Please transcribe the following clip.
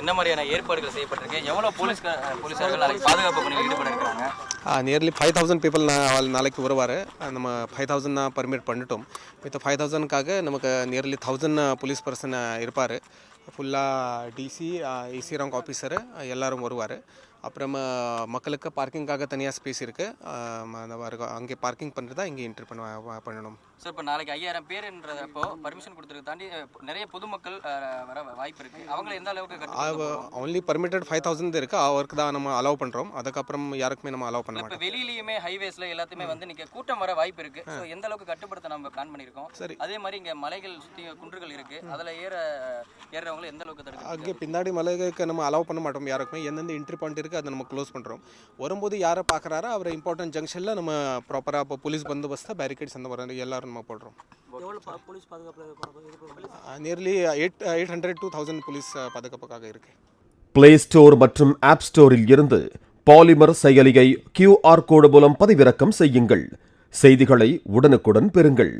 என்ன மாதிரியான ஏற்பாடுகள் செய்யப்பட்டிருக்கு? எவ்வளவு போலீசார்கள் நாளைக்கு பாதுகாப்பு பணியில் ஈடுபட இருக்காங்க? நியர்லி 5000 பீப்புள் நாளைக்கு வருவார். நம்ம 5000 பர்மிட் பண்ணிட்டோம். மித்த 5000க்காக நமக்கு நியர்லி 1000 போலீஸ் பர்சன் இருப்பார். ஃபுல்லாக டிசி, ஏசி ரேங்க் ஆஃபீஸரு எல்லோரும் வருவார். அப்புறமா மக்களுக்கு பார்க்கிங்காக தனியாக ஸ்பேஸ் இருக்குது. அங்கே பார்க்கிங் பண்ணுறதா இங்கே என்ட்ரி பண்ணணும். சார், இப்போ நாளைக்கு 5000 பேருன்றப்போ பர்மிஷன் கொடுத்துருக்கு தாண்டி நிறைய பொதுமக்கள் வர வாய்ப்பு இருக்குது. அவங்கள எந்த அளவுக்கு ஒன்லி பர்மிட்டட் 5000 இருக்குது. அவருக்கு தான் நம்ம அலோவ் பண்ணுறோம். அதுக்கப்புறம் யாருக்குமே நம்ம அலோவ் பண்ண மாட்டோம். வெளியிலையுமே ஹைவேஸில் எல்லாத்தையுமே வந்து நீங்கள் கூட்டம் வர வாய்ப்பு இருக்குது. ஸோ எந்த அளவுக்கு கட்டுப்படுத்த நம்ம பிளான் பண்ணியிருக்கோம்? சரி, அதே மாதிரி இங்கே மலைகள் சுற்றி குன்றுகள் இருக்குது. அதில் ஏறுறவங்களை எந்த அளவுக்கு தடுக்க? அங்கே பின்னாடி மலைகளுக்கு நம்ம அலோவ் பண்ண மாட்டோம் யாருக்குமே. எந்தெந்த என்ட்ரி பாயிண்ட் இருக்குது அதை நம்ம க்ளோஸ் பண்ணுறோம். வரும்போது யாரை பார்க்குறாரோ அவர் இம்பார்ட்டன்ட் ஜங்ஷனில் நம்ம ப்ராப்பராக இப்போ போலீஸ் பந்தோபஸ்தா பேரிகேட்ஸ் அந்த வர எல்லாரும் நம்ம போடுறோம். நியர்லி 800 to 1000 போலீஸ் பாதுகாப்புக்காக இருக்கு. பிளே ஸ்டோர் மற்றும் ஆப் ஸ்டோரில் இருந்து பாலிமர் செயலியை QR கோடு மூலம் பதிவிறக்கம் செய்யுங்கள். செய்திகளை உடனுக்குடன் பெறுங்கள்.